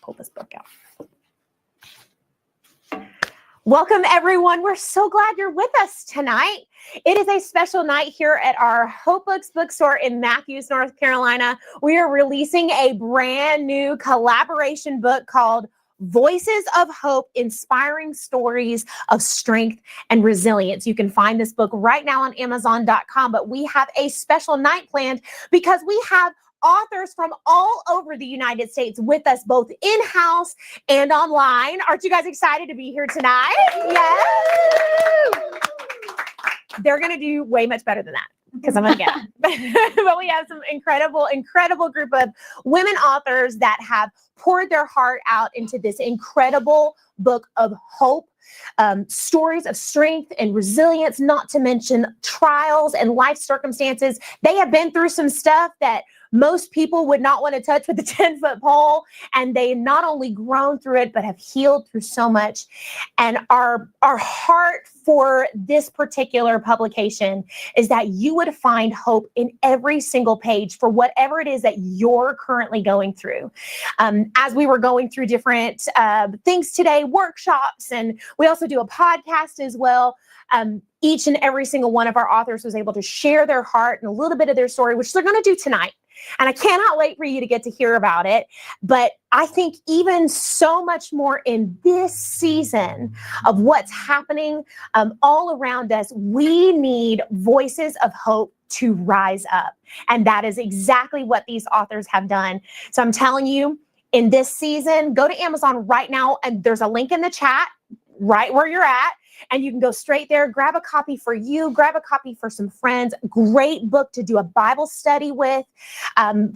pull this book out. Welcome, everyone. We're so glad you're with us tonight. It is a special night here at our Hope Books bookstore in Matthews, North Carolina. We are releasing a brand new collaboration book called Voices of Hope, Inspiring Stories of Strength and Resilience. You can find this book right now on Amazon.com, but we have a special night planned because we have authors from all over the United States with us, both in-house and online. Aren't you guys excited to be here tonight? Yes. They're going to do way much better than that because I'm going to get them. But we have some incredible group of women authors that have poured their heart out into this incredible book of hope, stories of strength and resilience, not to mention trials and life circumstances. They have been through some stuff that most people would not want to touch with a 10-foot pole. And they not only grown through it, but have healed through so much. And our heart for this particular publication is that you would find hope in every single page for whatever it is that you're currently going through. As we were going through different things today, workshops, and we also do a podcast as well. Each and every single one of our authors was able to share their heart and a little bit of their story, which they're going to do tonight. And I cannot wait for you to get to hear about it. But I think even so much more in this season of what's happening all around us, we need voices of hope to rise up. And that is exactly what these authors have done. So I'm telling you, in this season, go to Amazon right now. And there's a link in the chat right where you're at. And you can go straight there, grab a copy for you, grab a copy for some friends. Great book to do a Bible study with,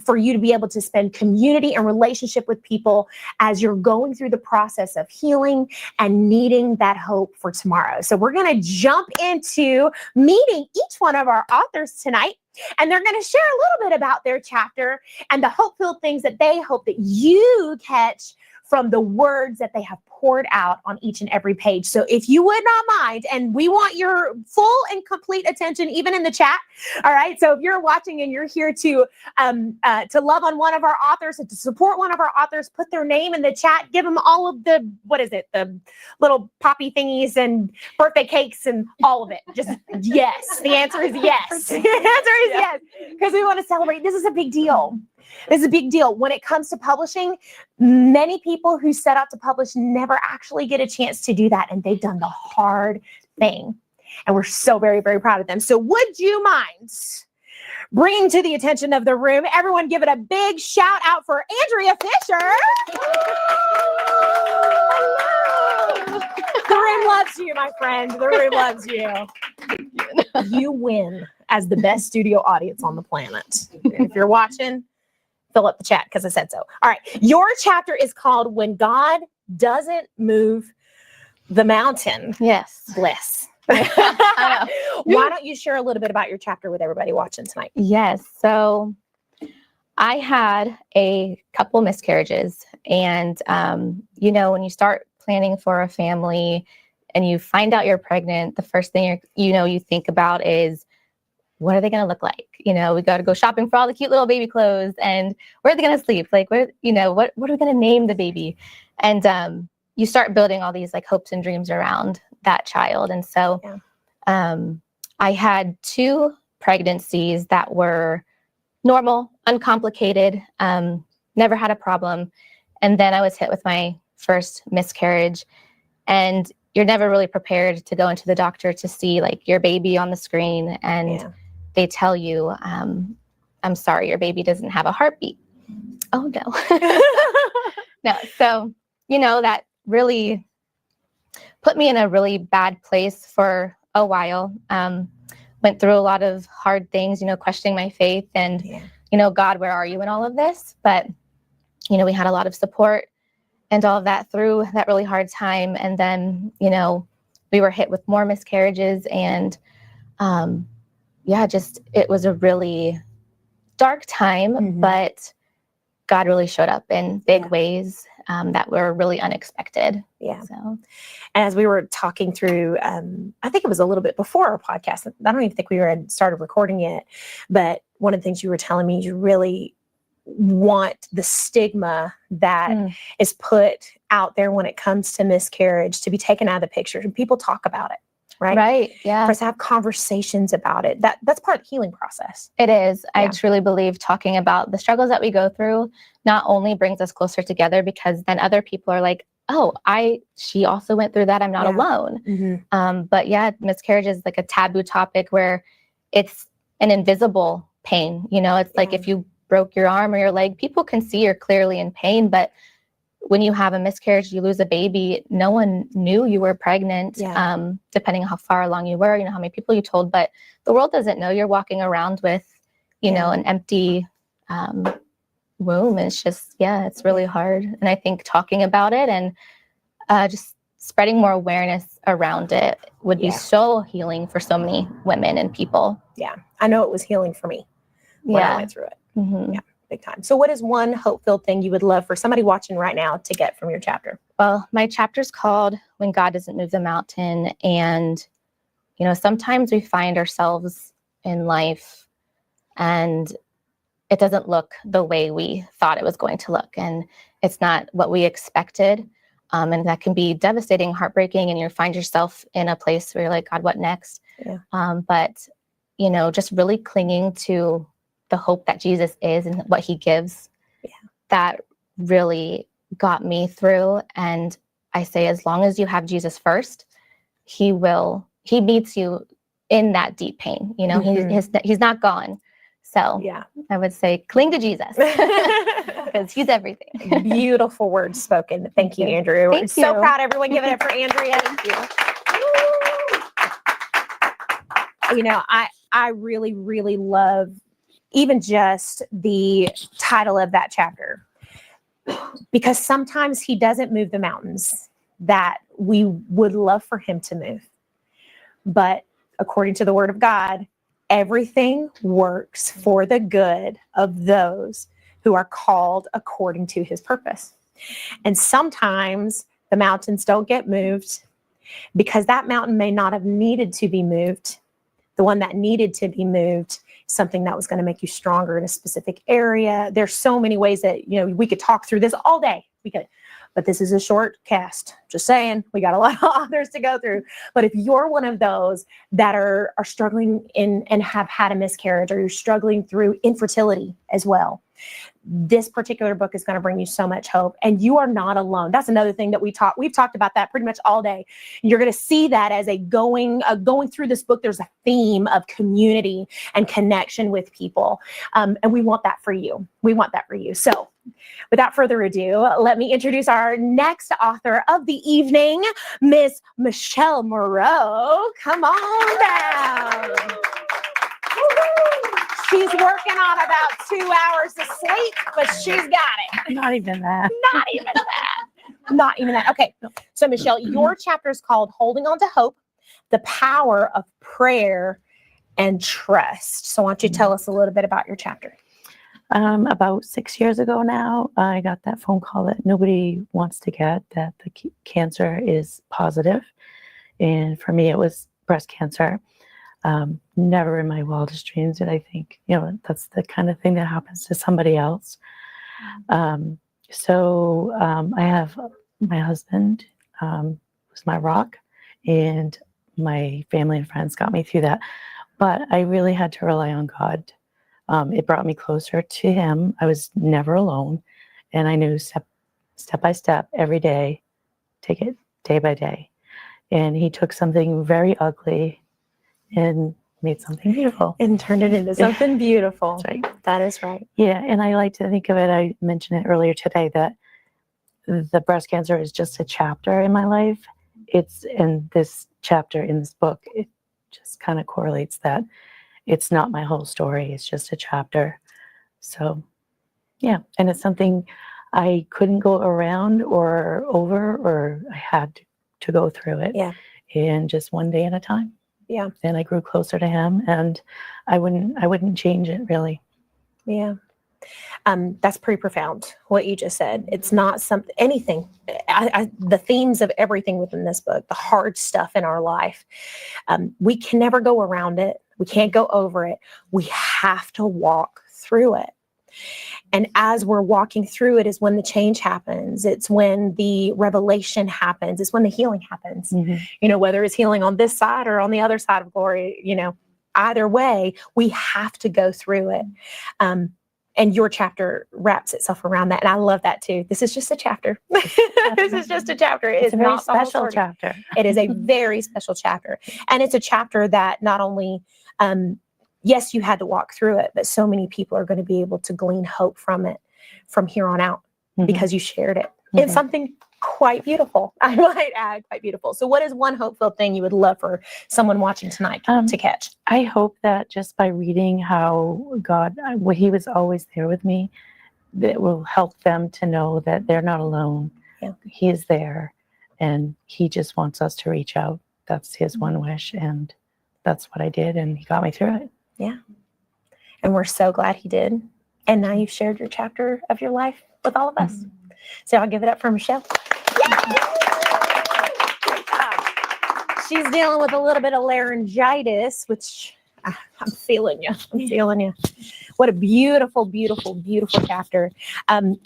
for you to be able to spend community and relationship with people as you're going through the process of healing and needing that hope for tomorrow. So we're going to jump into meeting each one of our authors tonight. And they're going to share a little bit about their chapter and the hope-filled things that they hope that you catch from the words that they have poured out on each and every page. So if you would not mind, and we want your full and complete attention, even in the chat. All right. So if you're watching and you're here to love on one of our authors and to support one of our authors, put their name in the chat, give them all of the, the little poppy thingies and birthday cakes and all of it. Just yes. The answer is yes. The answer is yes. Because we want to celebrate. This is a big deal. This is a big deal. When it comes to publishing, many people who set out to publish never actually get a chance to do that. And they've done the hard thing. And we're so very, very proud of them. So would you mind bringing to the attention of the room, everyone give it a big shout out for Andrea Fisher. Hello. The room loves you, my friend. The room loves you. You win as the best studio audience on the planet. If you're watching, fill up the chat because I said so. All right. Your chapter is called When God Doesn't Move the Mountain. Yes. Bliss. Why don't you share a little bit about your chapter with everybody watching tonight? Yes. So I had a couple miscarriages. And, when you start planning for a family and you find out you're pregnant, the first thing you think about is, what are they going to look like? We got to go shopping for all the cute little baby clothes, and where are they going to sleep? Like, what are we going to name the baby? And you start building all these like hopes and dreams around that child. And so I had 2 pregnancies that were normal, uncomplicated, never had a problem. And then I was hit with my first miscarriage, and you're never really prepared to go into the doctor to see like your baby on the screen. And they tell you, I'm sorry, your baby doesn't have a heartbeat. Oh, no. No. So, that really put me in a really bad place for a while. Went through a lot of hard things, questioning my faith and, God, where are you in all of this? But, we had a lot of support and all of that through that really hard time. And then, we were hit with more miscarriages, and it was a really dark time, but God really showed up in big ways that were really unexpected. Yeah. So, and as we were talking through, I think it was a little bit before our podcast. I don't even think we had started recording yet, but one of the things you were telling me, you really want the stigma that is put out there when it comes to miscarriage to be taken out of the picture. And people talk about it, right? Right. Yeah. For us to have conversations about it. That's part of the healing process. It is. Yeah. I truly believe talking about the struggles that we go through not only brings us closer together, because then other people are like, oh, she also went through that. I'm not alone. But yeah, miscarriage is like a taboo topic where it's an invisible pain. You know, it's like if you broke your arm or your leg, people can see you're clearly in pain, but when you have a miscarriage, you lose a baby, no one knew you were pregnant, depending on how far along you were, you know, how many people you told, but the world doesn't know you're walking around with, you know, an empty womb. It's just, it's really hard. And I think talking about it and just spreading more awareness around it would be so healing for so many women and people. Yeah. I know it was healing for me when I went through it. Yeah. Big time. So what is one hope-filled thing you would love for somebody watching right now to get from your chapter? Well, my chapter's called When God Doesn't Move the Mountain. And, you know, sometimes we find ourselves in life and it doesn't look the way we thought it was going to look. And it's not what we expected. And that can be devastating, heartbreaking. And you find yourself in a place where you're like, God, what next? But, you know, just really clinging to the hope that Jesus is and what he gives, that really got me through. And I say, as long as you have Jesus first, he meets you in that deep pain. You know, he's not gone. So I would say cling to Jesus because he's everything. Beautiful words spoken. Thank you, Andrea. We're so proud. Everyone give it up for Andrea. Thank you. You know, I really, really love even just the title of that chapter, because sometimes he doesn't move the mountains that we would love for him to move. But according to the word of God, everything works for the good of those who are called according to his purpose. And sometimes the mountains don't get moved because that mountain may not have needed to be moved. The one that needed to be moved, something that was going to make you stronger in a specific area. There's so many ways that, you know, we could talk through this all day. We could, but this is a short cast. Just saying, we got a lot of authors to go through. But if you're one of those that are struggling and have had a miscarriage, or you're struggling through infertility as well, this particular book is going to bring you so much hope, and you are not alone. That's another thing that we've talked about that pretty much all day. You're going to see that as going through this book, there's a theme of community and connection with people. And we want that for you. So without further ado, let me introduce our next author of the evening, Miss Michelle Moreau. Come on down. She's working on about 2 hours of sleep, but she's got it. Not even that. Not even that. Okay. So Michelle, your chapter is called Holding On to Hope, the Power of Prayer and Trust. So why don't you tell us a little bit about your chapter? About 6 years ago now, I got that phone call that nobody wants to get, that the cancer is positive. And for me, it was breast cancer. Never in my wildest dreams did I think, you know, that's the kind of thing that happens to somebody else. So I have my husband, who's my rock, and my family and friends got me through that. But I really had to rely on God. It brought me closer to him. I was never alone. And I knew step by step, every day, take it day by day. And he took something very ugly and made something beautiful. And turned it into something beautiful. That's right. That is right. Yeah, and I like to think of it, I mentioned it earlier today, that the breast cancer is just a chapter in my life. It's in this chapter in this book, it just kind of correlates that it's not my whole story. It's just a chapter. So, yeah, and it's something I couldn't go around or over, or I had to go through it. Yeah. And just one day at a time. Yeah. And I grew closer to him, and I wouldn't change it, really. Yeah. That's pretty profound, what you just said. It's not anything. The themes of everything within this book, the hard stuff in our life, we can never go around it. We can't go over it. We have to walk through it. And as we're walking through it is when the change happens. It's when the revelation happens. It's when the healing happens. You know, whether it's healing on this side or on the other side of glory, you know, either way, we have to go through it. And your chapter wraps itself around that. And I love that too. This is just a chapter. This is just a chapter. It's a very special chapter. chapter. It is a very special chapter. And it's a chapter that not only, yes, you had to walk through it, but so many people are going to be able to glean hope from it from here on out because you shared it. It's something quite beautiful. I might add, quite beautiful. So what is one hope-filled thing you would love for someone watching tonight to catch? I hope that just by reading how God, he was always there with me, that will help them to know that they're not alone. Yeah. He is there, and he just wants us to reach out. That's his one wish, and that's what I did, and he got me through it. Yeah. And we're so glad he did. And now you've shared your chapter of your life with all of us. So I'll give it up for Michelle. She's dealing with a little bit of laryngitis, which I'm feeling you. I'm feeling you. What a beautiful, beautiful, beautiful chapter.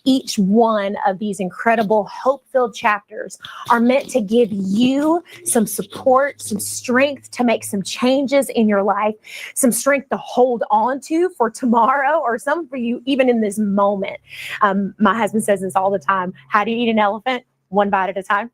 Each one of these incredible hope-filled chapters are meant to give you some support, some strength to make some changes in your life, some strength to hold on to for tomorrow, or some for you even in this moment. My husband says this all the time. How do you eat an elephant? One bite at a time,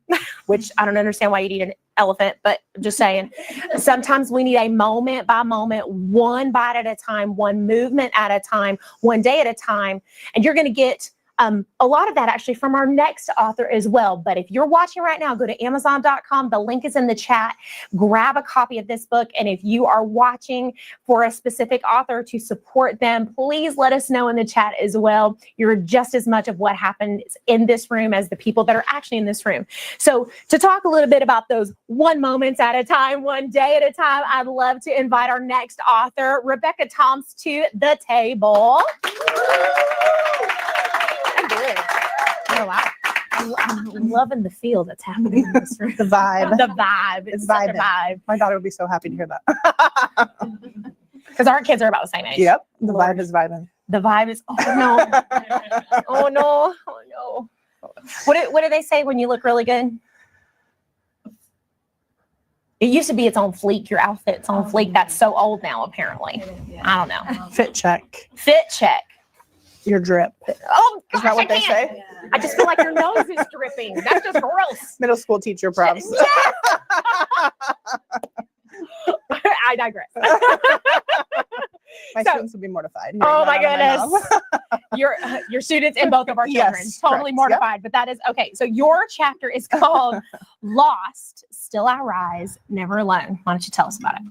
which I don't understand why you'd eat an elephant, but just saying, sometimes we need a moment by moment, one bite at a time, one movement at a time, one day at a time. And you're going to get a lot of that actually from our next author as well. But if you're watching right now, go to Amazon.com. The link is in the chat. Grab a copy of this book. And if you are watching for a specific author to support them, please let us know in the chat as well. You're just as much of what happened in this room as the people that are actually in this room. So to talk a little bit about those one moments at a time, one day at a time, I'd love to invite our next author, Rebecca Toms, to the table. Good. Oh, wow. I'm loving the feel that's happening in this room. The vibe. The vibe. It's such a vibe. My daughter would be so happy to hear that. Because our kids are about the same age. Yep. The vibe is vibing. The vibe is, oh no. Oh no. Oh no. What do they say when you look really good? It used to be its own fleek, your outfit's on fleek. That's so old now, apparently. I don't know. Fit check. Fit check. Your drip. Oh, gosh, Is that what I they can't. say? I just feel like your nose is dripping. That's just gross. Middle school teacher props. I digress. My So- students would be mortified. Oh my hearing that out of my goodness. Your students and both of our children. Yes, Totally correct. mortified. But that is okay. So your chapter is called Lost, Still I Rise, Never Alone. Why don't you tell us about it?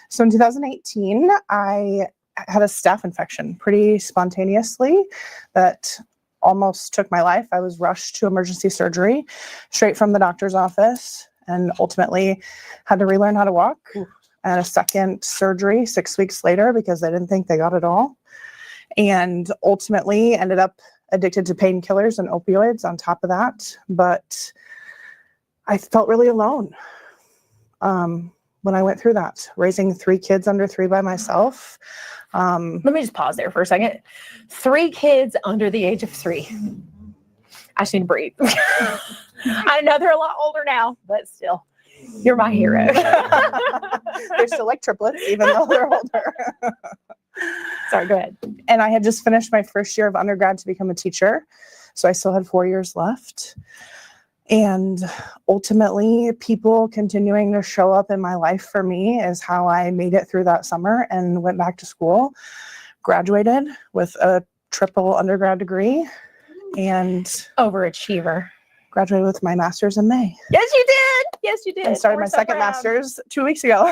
So in 2018, I had a staph infection pretty spontaneously that almost took my life. I was rushed to emergency surgery straight from the doctor's office and ultimately had to relearn how to walk. And a second surgery 6 weeks later because they didn't think they got it all. And ultimately ended up addicted to painkillers and opioids on top of that. But I felt really alone when I went through that, raising 3 kids under 3 by myself. Let me just pause there for a second. 3 kids under the age of 3. I just need to breathe. I know they're a lot older now, but still, you're my hero. They're still like triplets, even though they're older. Sorry, go ahead. And I had just finished my first year of undergrad to become a teacher. So I still had 4 years left. And ultimately, people continuing to show up in my life for me is how I made it through that summer and went back to school, graduated with a triple undergrad degree, and Overachiever. graduated with my master's in May. Yes, you did. Yes, you did. And started We're my so second proud. master's 2 weeks ago.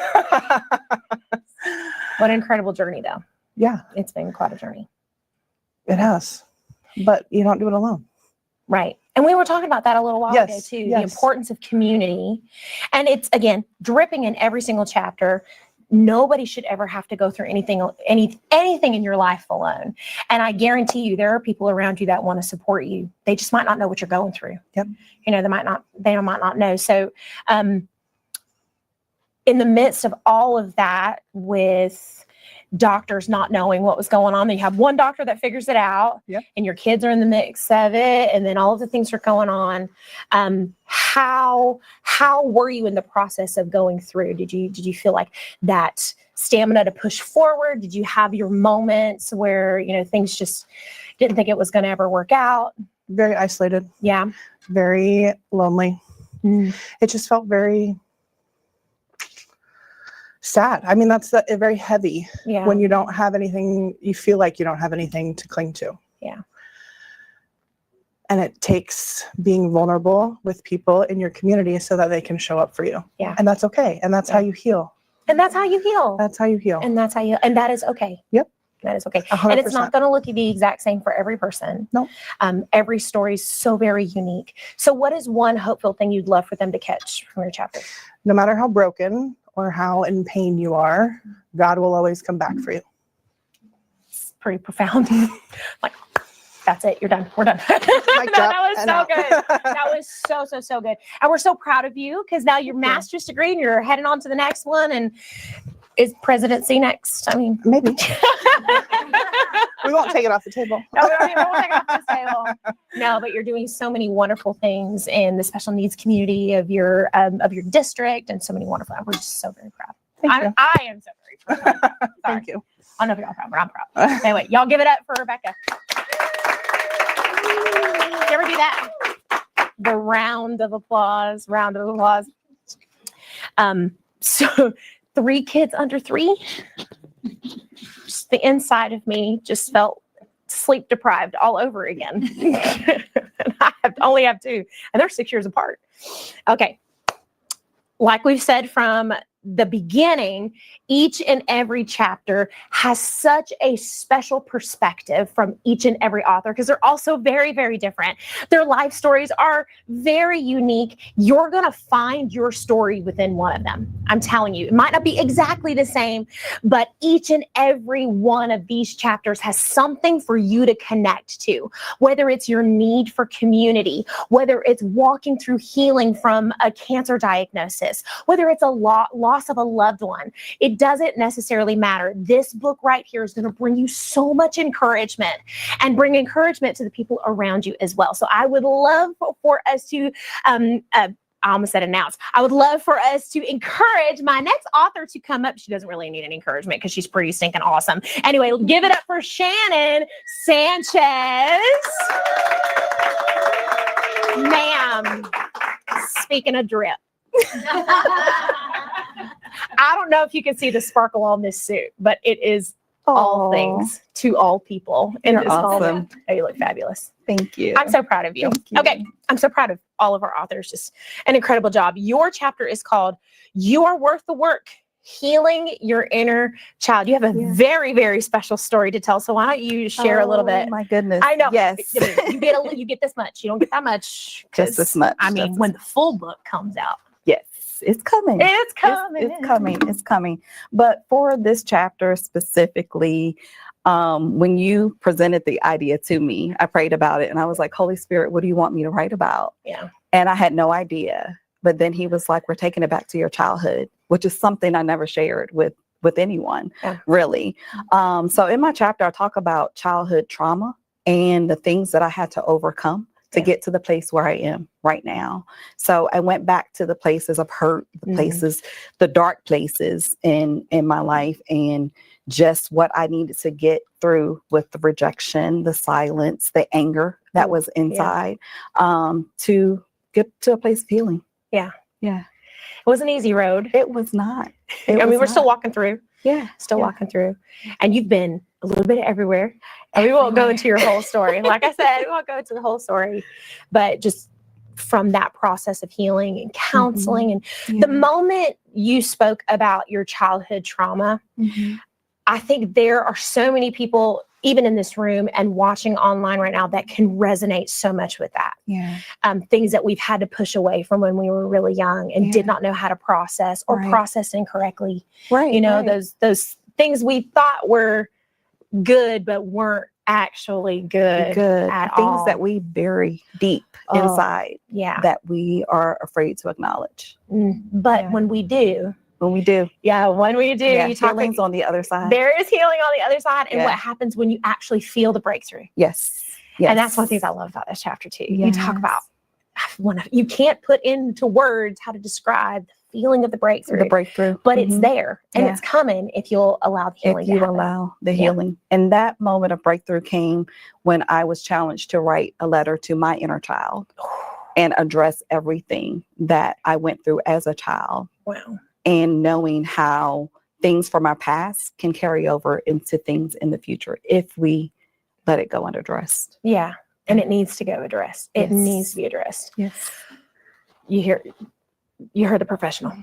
What an incredible journey, though. Yeah, It's been quite a journey. it has. But you don't do it alone. Right. And we were talking about that a little while ago, Yes, too. The yes. importance of community. And it's, again, dripping in every single chapter. Nobody should ever have to go through anything in your life alone. And I guarantee you, there are people around you that want to support you. They just might not know what you're going through. Yep. You know, they might not know. So, in the midst of all of that, with doctors not knowing what was going on. Then you have one doctor that figures it out, Yep. and your kids are in the mix of it, and then all of the things are going on. How were you in the process of going through? Did you feel like that stamina to push forward? Did you have your moments where, you know, things just didn't think it was going to ever work out? Very isolated, Yeah. very lonely. It just felt very sad. I mean, that's very heavy Yeah. when you don't have anything, you feel like you don't have anything to cling to. Yeah. And it takes being vulnerable with people in your community so that they can show up for you. Yeah. And that's okay. And that's how you heal. And that's how you heal. That's how you heal. And that is okay. Yep. That is okay. 100%. And it's not going to look the exact same for every person. No. Every story is so very unique. So what is one hopeful thing you'd love for them to catch from your chapter? No matter how broken or how in pain you are, God will always come back for you. It's pretty profound. Like, that's it. You're done. We're done. Mic drop That was and so out. good. That was so good. And we're so proud of you because now your master's degree and you're heading on to the next one. And is presidency next? I mean, Maybe. We won't take it off the table. No, we won't take it off the table. No, but you're doing so many wonderful things in the special needs community of your district, and so many wonderful. We're just so very proud. Thank you. I am so very proud. Thank you. I don't know if y'all proud, but I'm proud. Anyway, y'all give it up for Rebecca. You ever do that? The round of applause. So 3 kids under 3. Just the inside of me just felt sleep deprived all over again. I only have 2, and they're 6 years apart. Okay. Like we've said from the beginning, each and every chapter has such a special perspective from each and every author because they're also very, very different. Their life stories are very unique. You're going to find your story within one of them. I'm telling you, it might not be exactly the same, but each and every one of these chapters has something for you to connect to, whether it's your need for community, whether it's walking through healing from a cancer diagnosis, whether it's a loss of a loved one. It doesn't necessarily matter. This book right here is going to bring you so much encouragement and bring encouragement to the people around you as well. So I would love for us to, I almost said announce. I would love for us to encourage my next author to come up. She doesn't really need any encouragement because she's pretty stinking awesome. Anyway, give it up for Shannon Sanchez. Ma'am, speaking of drip. I don't know if you can see the sparkle on this suit, but it is all things to all people. And You're awesome. Oh, you look fabulous. Thank you. I'm so proud of you. Thank you. Okay. I'm so proud of all of our authors. Just an incredible job. Your chapter is called You Are Worth the Work, Healing Your Inner Child. You have a very, very special story to tell. So why don't you share a little bit? Oh my goodness. I know. Yes. You get this much. You don't get that much. Just this much. I mean, Just when the full book comes out. Yes. It's coming. It's coming. It's coming. It's coming. But for this chapter specifically, when you presented the idea to me, I prayed about it and I was like, Holy Spirit, what do you want me to write about? Yeah. And I had no idea. But then he was like, we're taking it back to your childhood, which is something I never shared with anyone, really. So in my chapter, I talk about childhood trauma and the things that I had to overcome to get to the place where I am right now. So I went back to the places of hurt, the places, the dark places in my life, and just what I needed to get through with the rejection, the silence, the anger that was inside, to get to a place of healing. Yeah. It was an easy road. It was not. We're still walking through. Yeah. Still walking through. And you've been a little bit everywhere. And we won't go into your whole story. Like I said, we won't go into the whole story. But just from that process of healing and counseling and the moment you spoke about your childhood trauma, I think there are so many people, even in this room and watching online right now, that can resonate so much with that. Things that we've had to push away from when we were really young and did not know how to process or process incorrectly. Those things we thought were good, but weren't actually good at all. Things that we bury deep inside that we are afraid to acknowledge. But when we do, When we do. Yeah, when we do, Yeah, you talk healing's on the other side. there is healing on the other side, and Yeah. what happens when you actually feel the breakthrough. Yes. And that's one of the things I love about this chapter too. You talk about Yes. you can't put into words how to describe the feeling of the breakthrough. But it's there, and it's coming if you'll allow the healing. If you to happen. allow the healing. And that moment of breakthrough came when I was challenged to write a letter to my inner child and address everything that I went through as a child. Wow. And knowing how things from our past can carry over into things in the future if we let it go unaddressed. Yeah. And it needs to go addressed. It Yes. needs to be addressed. Yes. You heard the professional.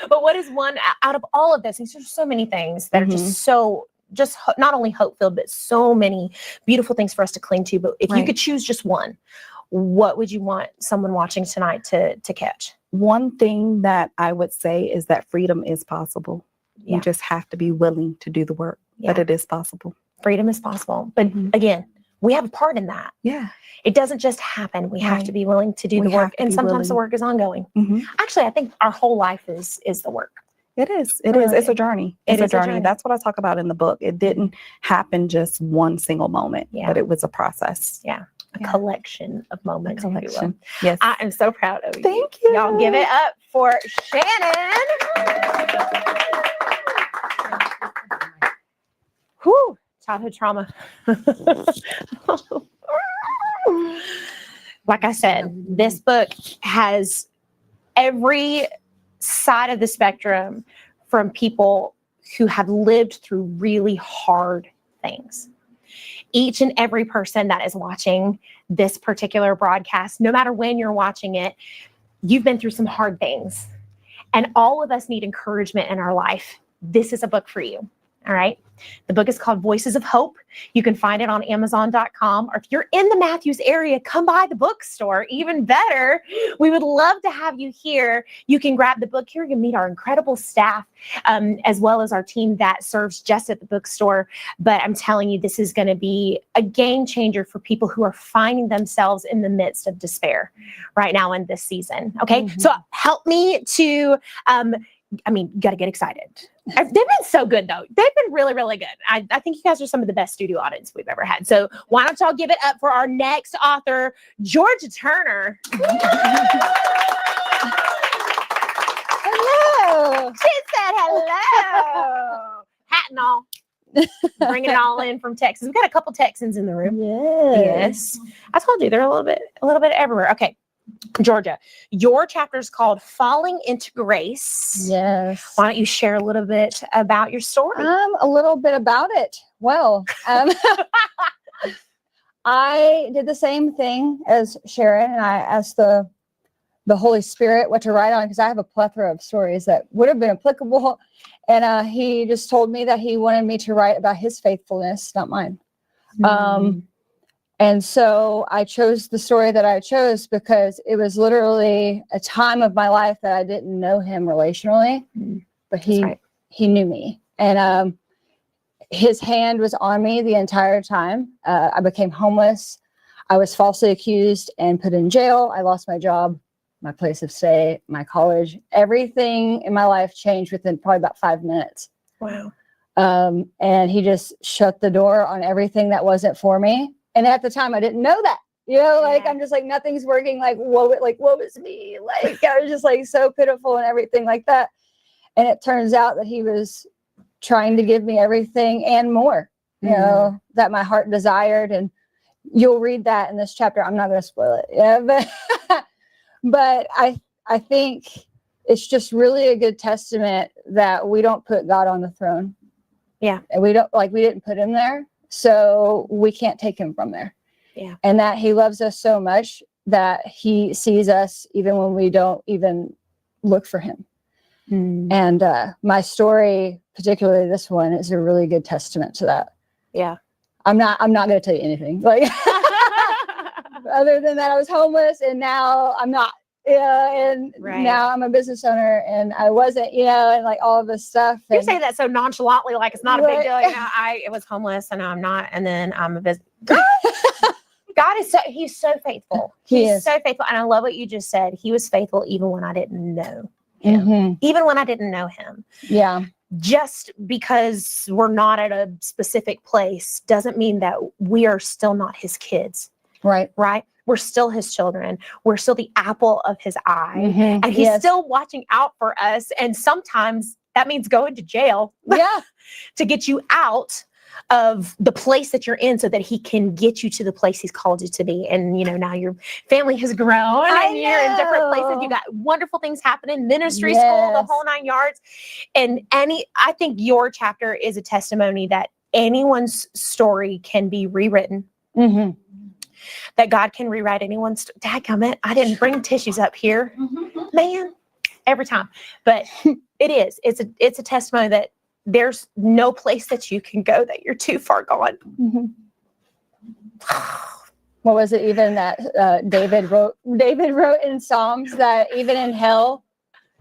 But what is one out of all of this? There's so many things that are just not only hope-filled, but so many beautiful things for us to cling to. But if you could choose just one, what would you want someone watching tonight to catch? One thing that I would say is that freedom is possible. Yeah. You just have to be willing to do the work, but it is possible. Freedom is possible. But again, we have a part in that. Yeah. It doesn't just happen. We have to be willing to do the work. And sometimes the work is ongoing. Actually, I think our whole life is the work. It is. It is. It's a journey. It's a journey. That's what I talk about in the book. It didn't happen just one single moment, but it was a process. Yeah. A collection of moments. Collection. Yes. I am so proud of you. Thank you. Y'all give it up for Shannon. Whew. Childhood trauma. Like I said, this book has every side of the spectrum from people who have lived through really hard things. Each and every person that is watching this particular broadcast, no matter when you're watching it, you've been through some hard things. And all of us need encouragement in our life. This is a book for you. All right. The book is called Voices of Hope. You can find it on Amazon.com, or if you're in the Matthews area, come by the bookstore. Even better, we would love to have you here. You can grab the book here. You can meet our incredible staff, as well as our team that serves just at the bookstore. But I'm telling you, this is going to be a game changer for people who are finding themselves in the midst of despair right now in this season. Okay. So help me to, you got to get excited. They've been so good, though. They've been really, really good. I think you guys are some of the best studio audience we've ever had. So why don't y'all give it up for our next author, Georgia Turner. Hello. She said hello. Hat and all. Bringing it all in from Texas. We've got a couple Texans in the room. Yes. I told you they're a little bit everywhere. Okay. Georgia, your chapter is called Falling into Grace. Yes. Why don't you share a little bit about your story? A little bit about it. Well, I did the same thing as Sharon, and I asked the Holy Spirit what to write on, because I have a plethora of stories that would have been applicable. And he just told me that he wanted me to write about his faithfulness, not mine. And so I chose the story that I chose because it was literally a time of my life that I didn't know him relationally, but he knew me. And his hand was on me the entire time. I became homeless. I was falsely accused and put in jail. I lost my job, my place of stay, my college. Everything in my life changed within probably about 5 minutes. Wow. And he just shut the door on everything that wasn't for me. And at the time, I didn't know that, I'm just like, nothing's working. Woe is me. I was just so pitiful and everything like that. And it turns out that he was trying to give me everything and more, that my heart desired. And you'll read that in this chapter. I'm not going to spoil it. Yeah, but I think it's just really a good testament that we don't put God on the throne. Yeah. And we didn't put him there. So we can't take him from there. Yeah. And that he loves us so much that he sees us even when we don't even look for him. And my story, particularly this one, is a really good testament to that. Yeah. I'm not going to tell you anything. Other than that, I was homeless and now I'm not. Now I'm a business owner and I wasn't, and all of this stuff. You say that so nonchalantly, like it's not a big deal. I was homeless and now I'm not, and then I'm a business. God is he's so faithful. He's so faithful. And I love what you just said. He was faithful even when I didn't know. him, Mhm. even when I didn't know him. Yeah. Just because we're not at a specific place doesn't mean that we are still not his kids, Right. right? We're still his children. We're still the apple of his eye. Mhm. And he's Yes. still watching out for us. And sometimes that means going to jail Yeah. to get you out of the place that you're in so that he can get you to the place he's called you to be. And, you know, now your family has grown and you're in different places. You know. got wonderful things happening, ministry, school, the Yes. whole 9 yards. And I think your chapter is a testimony that anyone's story can be rewritten, Mhm. that God can rewrite anyone's. Dadgummit, I didn't bring tissues up here, man, every time. But it's a testimony that there's no place that you can go that you're too far gone. Mhm. What was it even that David wrote in Psalms that even in hell,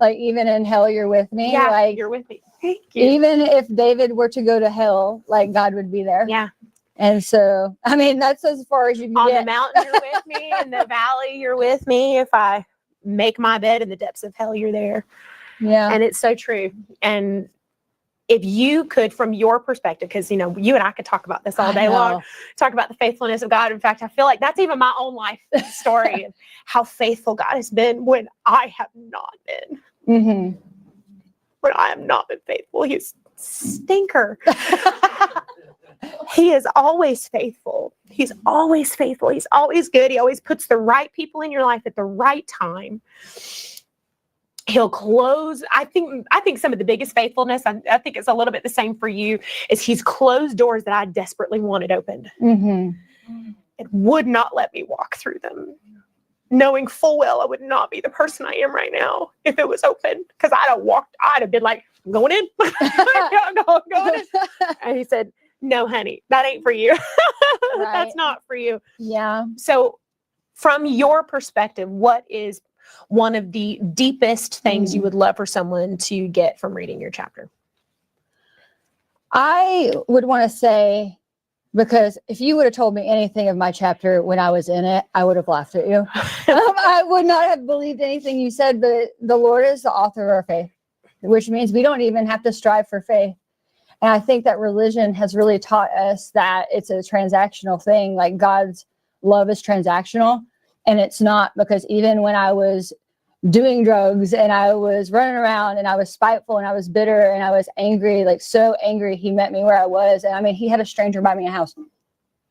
like even in hell you're with me. Yeah, Like you're with me. Thank you. even if David were to go to hell, like God would be there. Yeah. And so, I mean, that's as far as you can On get. the mountain, you're with me. In the valley, you're with me. If I make my bed in the depths of hell, you're there. Yeah. And it's so true. And if you could, from your perspective, because, you know, you and I could talk about this all I day long, know. talk about the faithfulness of God. In fact, I feel like that's even my own life story of how faithful God has been when I have not been. Mhm. When I have not been faithful, he's stinker. He is always faithful. He's always faithful. He's always good. He always puts the right people in your life at the right time. He'll close. I think some of the biggest faithfulness, I think it's a little bit the same for you, is he's closed doors that I desperately wanted opened. Mhm. It would not let me walk through them, knowing full well I would not be the person I am right now if it was open. Because I'd have been like, I'm going in. I'm going in. And he said, no, honey, that ain't for you. Right. That's not for you. Yeah. So from your perspective, what is one of the deepest things you would love for someone to get from reading your chapter? I would want to say, because if you would have told me anything of my chapter when I was in it, I would have laughed at you. I would not have believed anything you said, but the Lord is the author of our faith, which means we don't even have to strive for faith. And I think that religion has really taught us that it's a transactional thing. Like God's love is transactional. And it's not, because even when I was doing drugs and I was running around and I was spiteful and I was bitter and I was angry, like so angry, he met me where I was. And I mean, he had a stranger buy me a house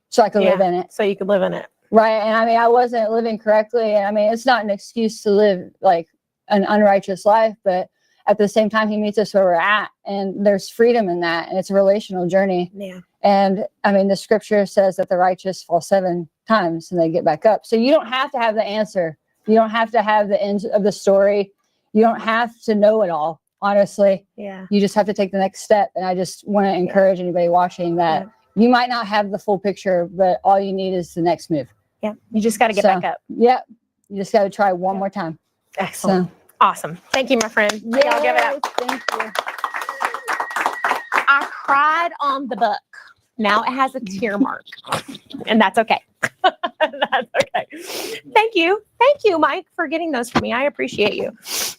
so I could live in it. So you could live in it. Right. And I mean, I wasn't living correctly. And I mean, it's not an excuse to live like an unrighteous life, but at the same time, he meets us where we're at, and there's freedom in that. And it's a relational journey. Yeah. And I mean, the scripture says that the righteous fall 7 times and they get back up. So you don't have to have the answer. You don't have to have the end of the story. You don't have to know it all, honestly. Yeah. You just have to take the next step. And I just want to encourage anybody watching that you might not have the full picture, but all you need is the next move. Yeah. You just got to get back up. Yep. You just got to try one more time. Excellent. So, Awesome. Thank you, my friend. Y'all give it up. thank you. I cried on the book. Now it has a tear mark, and that's okay. That's okay. Thank you. Thank you, Mike, for getting those for me. I appreciate you.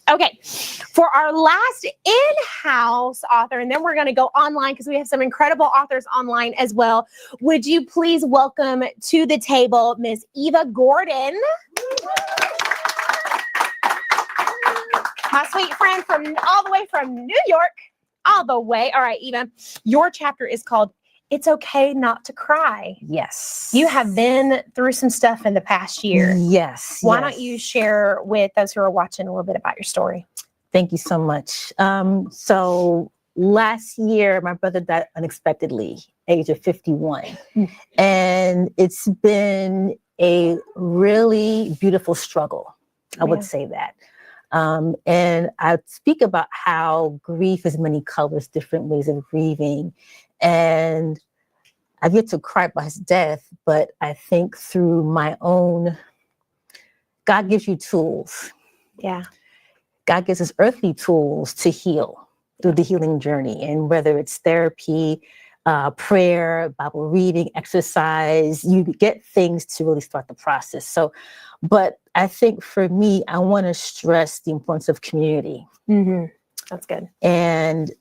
Okay. For our last in-house author, and then we're going to go online because we have some incredible authors online as well. Would you please welcome to the table Ms. Eva Gordon? My sweet friend from all the way from New York, all the way. All right, Eva, your chapter is called It's Okay Not to Cry. Yes. You have been through some stuff in the past year. Yes. Why don't you share with those who are watching a little bit about your story? Thank you so much. So last year, my brother died unexpectedly, age of 51. And it's been a really beautiful struggle. I would say that. And I speak about how grief is many colors, different ways of grieving. And I've yet to cry about his death, but I think through my own, God gives you tools. Yeah. God gives us earthly tools to heal through the healing journey. And whether it's therapy, prayer, Bible reading, exercise. You get things to really start the process. So, but I think for me, I want to stress the importance of community. Mm-hmm. That's good. And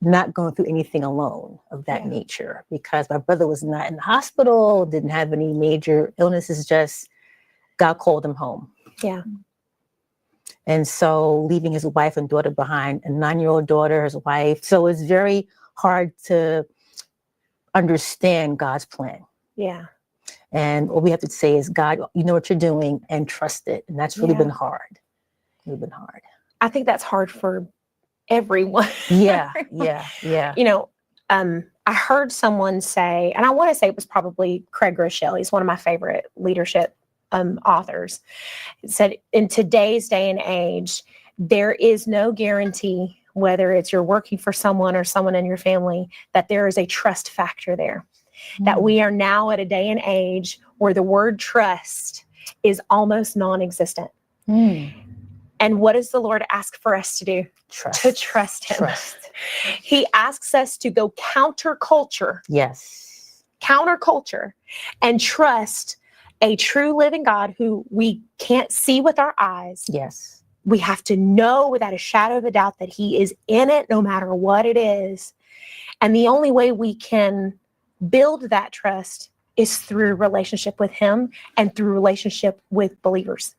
not going through anything alone of that nature, because my brother was not in the hospital, didn't have any major illnesses, just God called him home. Yeah. And so leaving his wife and daughter behind, a 9-year-old daughter, his wife. So it's very hard to understand God's plan. Yeah. And all we have to say is, God, you know what you're doing, and trust it. And that's really been hard. Really been hard. I think that's hard for everyone. Yeah. You know, I heard someone say, and I want to say it was probably Craig Rochelle. He's one of my favorite leadership authors. It said, in today's day and age, there is no guarantee, whether it's you're working for someone or someone in your family, that there is a trust factor there. That we are now at a day and age where the word trust is almost non-existent. And what does the Lord ask for us to do? Trust. To trust him. He asks us to go counterculture. Yes. Counterculture and trust a true living God who we can't see with our eyes. Yes. We have to know without a shadow of a doubt that he is in it no matter what it is. And the only way we can build that trust is through relationship with him and through relationship with believers.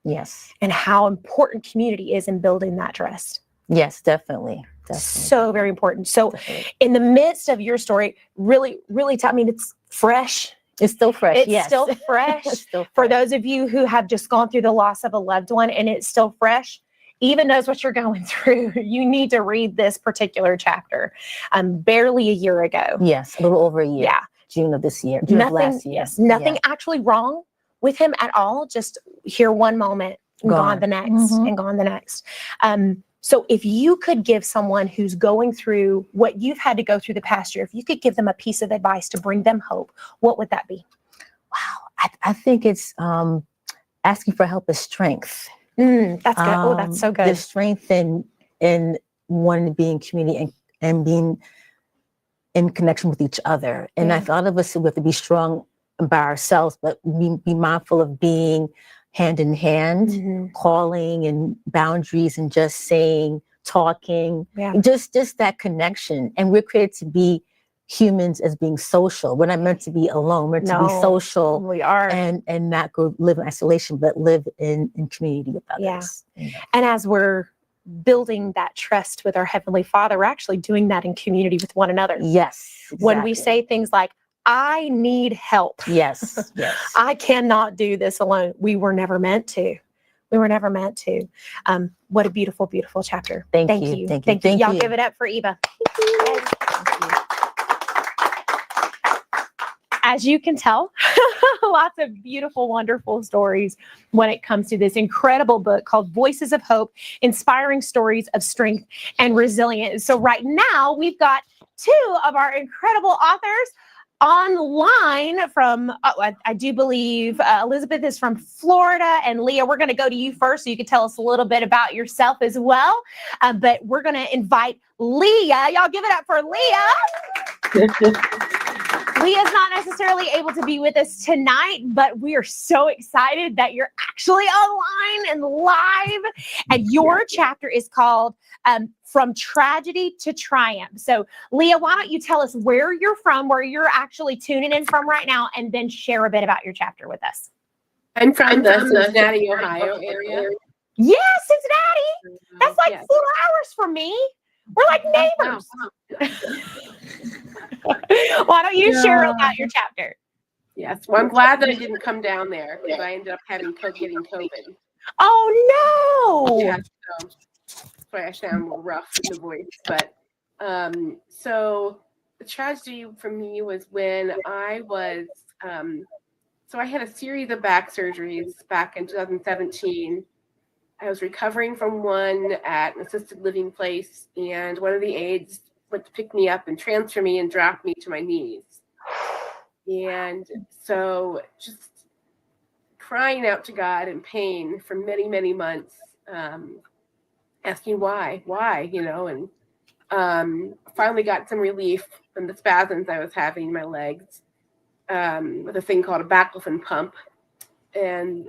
Yes. And how important community is in building that trust. Yes, definitely. So very important. So in the midst of your story, really, I mean, it's fresh. It's still fresh. It's still fresh. It's still fresh. For those of you who have just gone through the loss of a loved one and it's still fresh, even knows what you're going through, you need to read this particular chapter. Barely a year ago. Yes, a little over a year. Yeah. June of this year. June of last year. Yes, nothing actually wrong with him at all. Just here one moment, and gone the next, and gone the next. So if you could give someone who's going through what you've had to go through the past year, if you could give them a piece of advice to bring them hope, what would that be? Wow. I think it's asking for help is strength. That's good. Oh, that's so good. The strength in wanting to be in community and being in connection with each other. And I thought of us, we have to be strong by ourselves, but be mindful of being hand in hand, calling and boundaries and just saying, talking, just that connection. And we're created to be humans as being social. We're not meant to be alone. We're meant to be social. We are. And not go live in isolation, but live in community with others. Yeah. And as we're building that trust with our Heavenly Father, we're actually doing that in community with one another. Yes. Exactly. When we say things like, I need help. Yes. I cannot do this alone. We were never meant to. What a beautiful, beautiful chapter. Thank you. Y'all give it up for Eva. As you can tell, lots of beautiful, wonderful stories when it comes to this incredible book called Voices of Hope, Inspiring Stories of Strength and Resilience. So right now, we've got two of our incredible authors online from, I do believe Elizabeth is from Florida, and Leah, we're going to go to you first so you can tell us a little bit about yourself as well. But we're going to invite Leah. Y'all give it up for Leah. Leah's not necessarily able to be with us tonight, but we are so excited that you're actually online and live. And your chapter is called From Tragedy to Triumph. So, Leah, why don't you tell us where you're from, where you're actually tuning in from right now, and then share a bit about your chapter with us. I'm from the Cincinnati, Ohio area. Yeah, Cincinnati. That's like 4 hours from me. We're like neighbors. Why don't you share about your chapter? Yes. Well, I'm glad that I didn't come down there because I ended up getting COVID. Oh, no. Yeah. So that's why I sound a little rough in the voice. But so the tragedy for me was when I was, so I had a series of back surgeries back in 2017. I was recovering from one at an assisted living place, and one of the aides went to pick me up and transfer me and drop me to my knees. And so just crying out to God in pain for many, many months, asking why, and Finally got some relief from the spasms I was having in my legs with a thing called a baclofen pump. And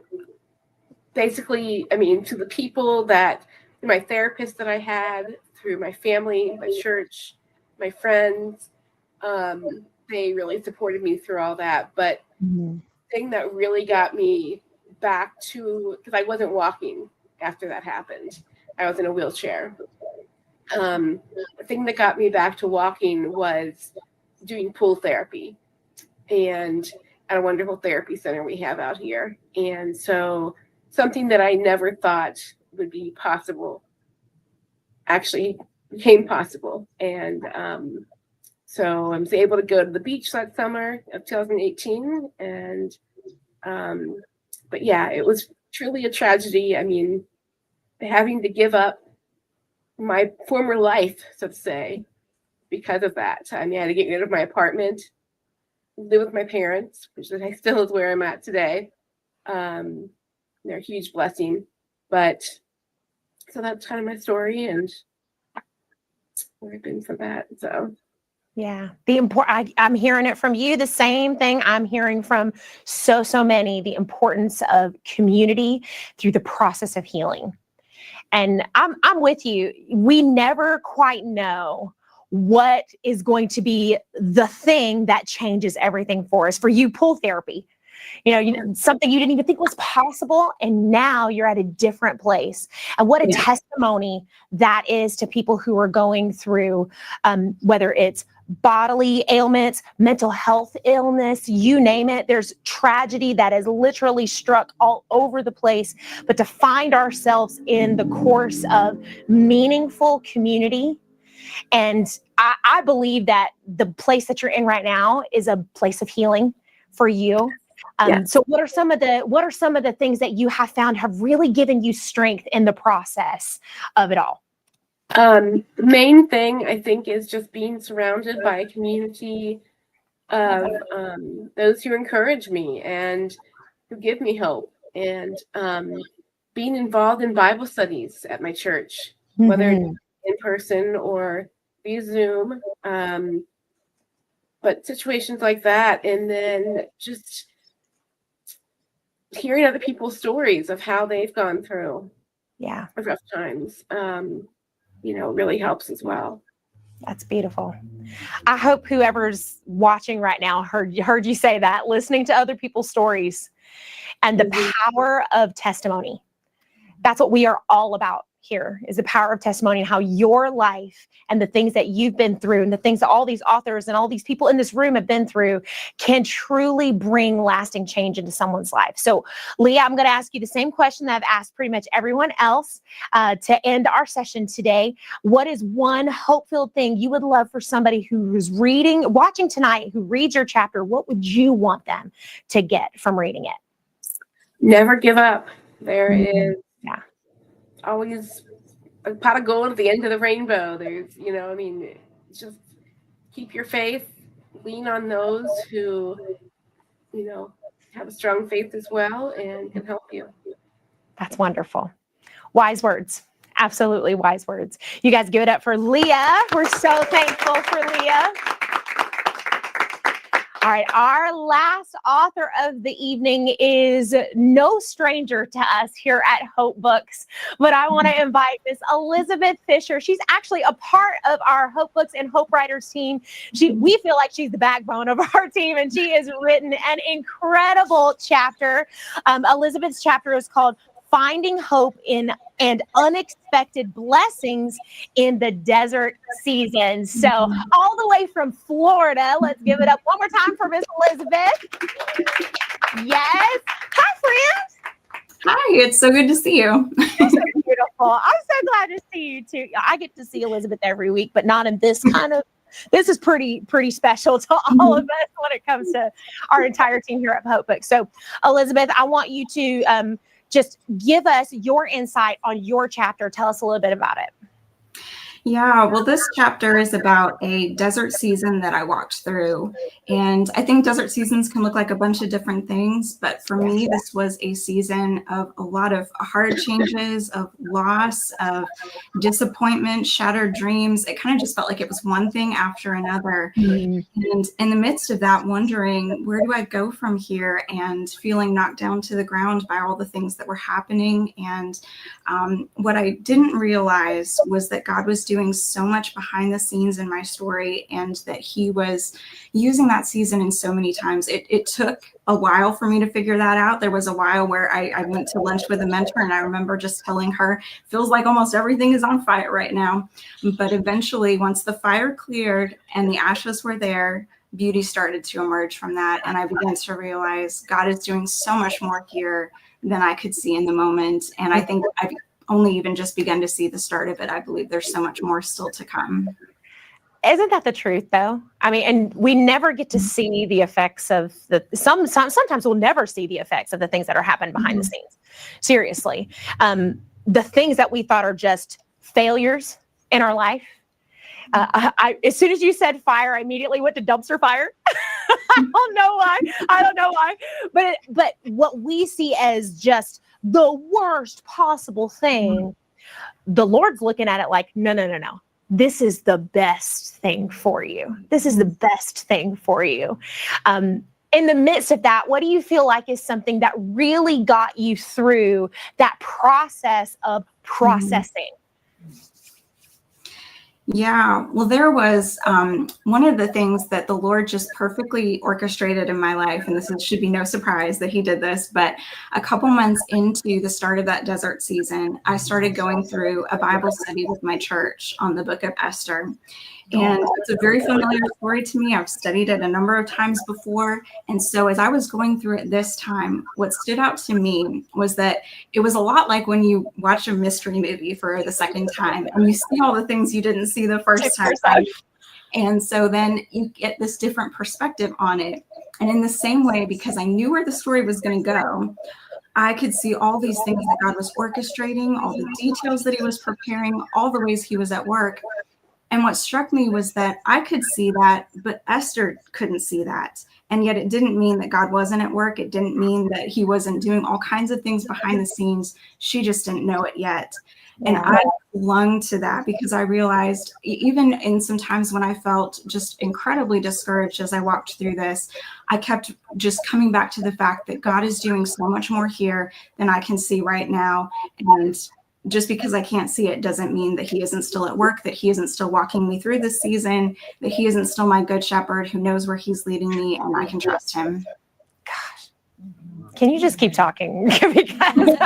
basically, I mean, to the people that, my therapist that I had, through my family, my church, my friends, they really supported me through all that. But the thing that really got me back to, because I wasn't walking after that happened, I was in a wheelchair. The thing that got me back to walking was doing pool therapy, and at a wonderful therapy center we have out here. And so something that I never thought would be possible actually became possible. And so I was able to go to the beach that summer of 2018. And but yeah, it was truly a tragedy. I mean, having to give up my former life, so to say, because of that. I mean, I had to get rid of my apartment, live with my parents, which I still is where I'm at today. They're a huge blessing. But so that's kind of my story and where I've been from that. So Yeah, I'm hearing it from you. The same thing I'm hearing from so many. The importance of community through the process of healing. And I'm with you. We never quite know what is going to be the thing that changes everything for us. For you, pool therapy, something you didn't even think was possible, and now you're at a different place. And what a testimony that is to people who are going through, whether it's bodily ailments, mental health illness, you name it. There's tragedy that has literally struck all over the place. But to find ourselves in the course of meaningful community, and I believe that the place that you're in right now is a place of healing for you. So what are some of the things that you have found have really given you strength in the process of it all? The main thing I think is just being surrounded by a community of those who encourage me and who give me hope, and being involved in Bible studies at my church, whether in person or via Zoom, but situations like that, and then just hearing other people's stories of how they've gone through rough times, really helps as well. That's beautiful. I hope whoever's watching right now heard you say that, listening to other people's stories and the power of testimony. That's what we are all about here, is the power of testimony, and how your life and the things that you've been through and the things that all these authors and all these people in this room have been through can truly bring lasting change into someone's life. So, Leah, I'm going to ask you the same question that I've asked pretty much everyone else to end our session today. What is one hope-filled thing you would love for somebody who's watching tonight, who reads your chapter? What would you want them to get from reading it? Never give up. There is always a pot of gold at the end of the rainbow. There's, just keep your faith, lean on those who, have a strong faith as well and can help you. That's wonderful. Wise words. Absolutely wise words. You guys give it up for Leah. We're so thankful for Leah. All right, our last author of the evening is no stranger to us here at Hope Books, but I want to invite Miss Elizabeth Fisher. She's actually a part of our Hope Books and Hope Writers team. We feel like she's the backbone of our team, and she has written an incredible chapter. Elizabeth's chapter is called Finding Hope in and Unexpected Blessings in the Desert Season. So all the way from Florida, let's give it up one more time for Miss Elizabeth. Yes. Hi, friends. Hi, it's so good to see you. You're so beautiful. I'm so glad to see you too. I get to see Elizabeth every week, but not in this kind of, this is pretty special to all of us when it comes to our entire team here at Hope Books. So Elizabeth, I want you to just give us your insight on your chapter. Tell us a little bit about it. Yeah, well, this chapter is about a desert season that I walked through. And I think desert seasons can look like a bunch of different things. But for me, this was a season of a lot of hard changes, of loss, of disappointment, shattered dreams. It kind of just felt like it was one thing after another. And in the midst of that, wondering, where do I go from here? And feeling knocked down to the ground by all the things that were happening. And what I didn't realize was that God was doing so much behind the scenes in my story, and that he was using that season in so many times. It took a while for me to figure that out. There was a while where I went to lunch with a mentor, and I remember just telling her, feels like almost everything is on fire right now. But eventually, once the fire cleared and the ashes were there, beauty started to emerge from that. And I began to realize God is doing so much more here than I could see in the moment. And I think I've only even just begun to see the start of it. I believe there's so much more still to come. Isn't that the truth, though? I mean, and we never get to see the effects of sometimes we'll never see the effects of the things that are happening behind the scenes. Seriously. The things that we thought are just failures in our life. As soon as you said fire, I immediately went to dumpster fire. I don't know why. But what we see as just the worst possible thing, the Lord's looking at it like, no. This is the best thing for you. This is the best thing for you. In the midst of that, what do you feel like is something that really got you through that process of processing? Yeah, well, there was one of the things that the Lord just perfectly orchestrated in my life, and should be no surprise that he did this, but a couple months into the start of that desert season, I started going through a Bible study with my church on the book of Esther. And it's a very familiar story to me. I've studied it a number of times before. And so as I was going through it this time, what stood out to me was that it was a lot like when you watch a mystery movie for the second time and you see all the things you didn't see the first time. And so then you get this different perspective on it. And in the same way, because I knew where the story was going to go, I could see all these things that God was orchestrating, all the details that he was preparing, all the ways he was at work. And what struck me was that I could see that, but Esther couldn't see that. And yet it didn't mean that God wasn't at work. It didn't mean that he wasn't doing all kinds of things behind the scenes. She just didn't know it yet. And I clung to that because I realized, even in some times when I felt just incredibly discouraged as I walked through this, I kept just coming back to the fact that God is doing so much more here than I can see right now. And just because I can't see it doesn't mean that he isn't still at work, that he isn't still walking me through this season, that he isn't still my good shepherd who knows where he's leading me, and I can trust him. Gosh, can you just keep talking? Because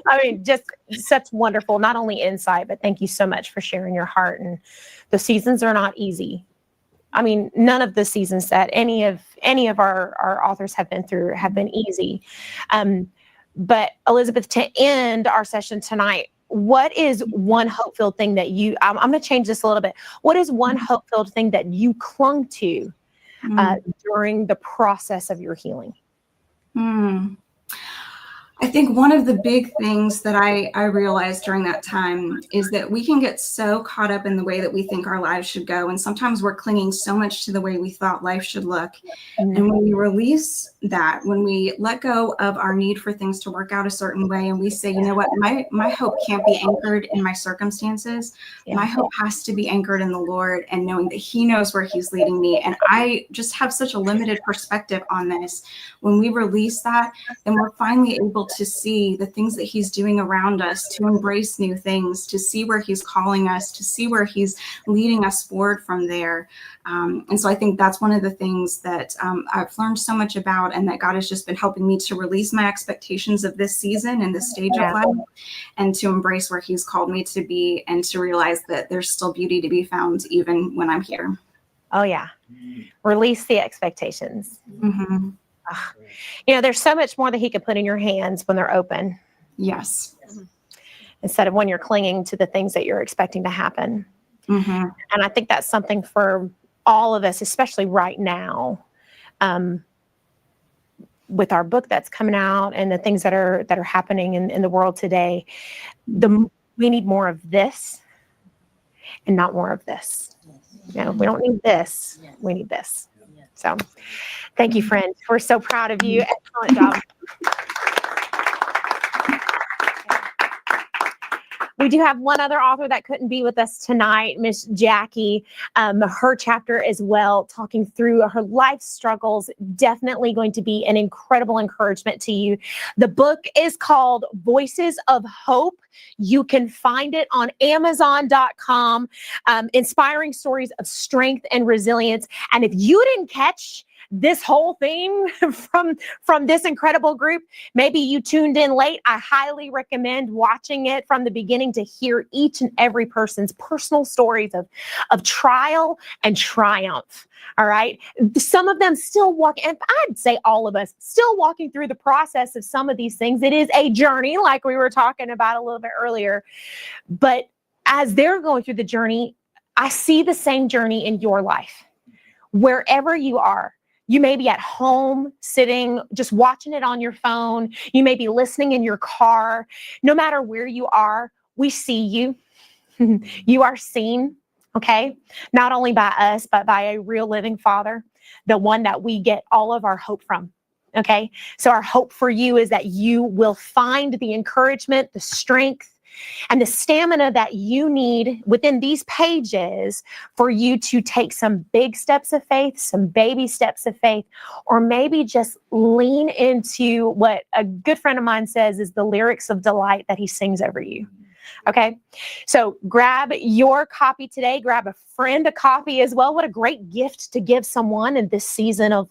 I mean, just such wonderful, not only insight, but thank you so much for sharing your heart. And the seasons are not easy. I mean, none of the seasons that any of our authors have been through have been easy. But Elizabeth, to end our session tonight, what is one hope-filled thing that I'm going to change this a little bit. What is one hope-filled thing that you clung to during the process of your healing? I think one of the big things that I realized during that time is that we can get so caught up in the way that we think our lives should go. And sometimes we're clinging so much to the way we thought life should look. And when we release that, when we let go of our need for things to work out a certain way, and we say, you know what, my hope can't be anchored in my circumstances. My hope has to be anchored in the Lord and knowing that he knows where he's leading me. And I just have such a limited perspective on this. When we release that, then we're finally able to see the things that he's doing around us, to embrace new things, to see where he's calling us, to see where he's leading us forward from there. And so I think that's one of the things that I've learned so much about, and that God has just been helping me to release my expectations of this season and this stage of life, and to embrace where he's called me to be, and to realize that there's still beauty to be found even when I'm here. Oh, yeah. Release the expectations. You know, there's so much more that he could put in your hands when they're open. Yes. Instead of when you're clinging to the things that you're expecting to happen. And I think that's something for all of us, especially right now, with our book that's coming out and the things that are happening in the world today. We need more of this. and not more of this. You know, we don't need this. We need this. So thank you, friend. We're so proud of you. Excellent job. We do have one other author that couldn't be with us tonight, Miss Jackie. Her chapter as well, talking through her life struggles, definitely going to be an incredible encouragement to you. The book is called Voices of Hope. You can find it on Amazon.com. Inspiring stories of strength and resilience. And if you didn't catch this whole thing from this incredible group, maybe you tuned in late, I highly recommend watching it from the beginning to hear each and every person's personal stories of trial and triumph. All right. Some of them still walk, and I'd say all of us still walking through the process of some of these things. It is a journey, like we were talking about a little bit earlier. But as they're going through the journey, I see the same journey in your life. Wherever you are, you may be at home, sitting, just watching it on your phone. You may be listening in your car. No matter where you are, we see you. You are seen, okay? Not only by us, but by a real living Father, the one that we get all of our hope from, okay? So our hope for you is that you will find the encouragement, the strength, and the stamina that you need within these pages for you to take some big steps of faith, some baby steps of faith, or maybe just lean into what a good friend of mine says is the lyrics of delight that he sings over you. Okay, so grab your copy today. Grab a friend a copy as well. What a great gift to give someone in this season of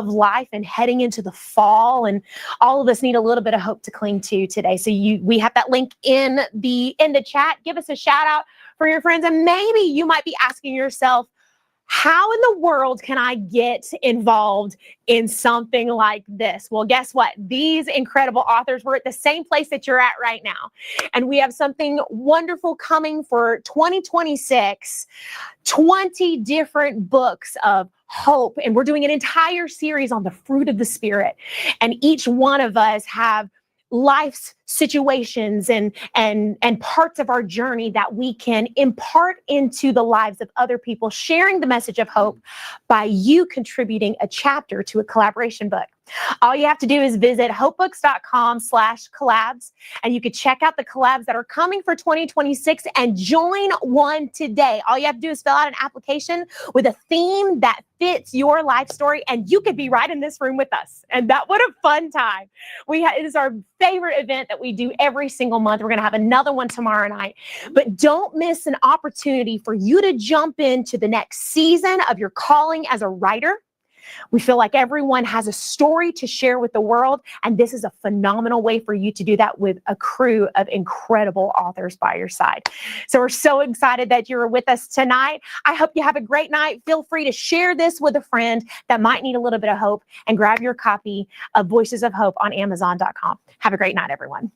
life and heading into the fall. And all of us need a little bit of hope to cling to today. So we have that link in the chat. Give us a shout out for your friends. And maybe you might be asking yourself, how in the world can I get involved in something like this? Well, guess what? These incredible authors were at the same place that you're at right now. And we have something wonderful coming for 2026, 20 different books of hope. And we're doing an entire series on the fruit of the Spirit. And each one of us have life's situations and parts of our journey that we can impart into the lives of other people, sharing the message of hope by you contributing a chapter to a collaboration book. All you have to do is visit hopebooks.com/collabs, and you can check out the collabs that are coming for 2026 and join one today. All you have to do is fill out an application with a theme that fits your life story, and you could be right in this room with us. And what a fun time. It is our favorite event that we do every single month. We're going to have another one tomorrow night. But don't miss an opportunity for you to jump into the next season of your calling as a writer. We feel like everyone has a story to share with the world, and this is a phenomenal way for you to do that with a crew of incredible authors by your side. So we're so excited that you're with us tonight. I hope you have a great night. Feel free to share this with a friend that might need a little bit of hope, and grab your copy of Voices of Hope on Amazon.com. Have a great night, everyone.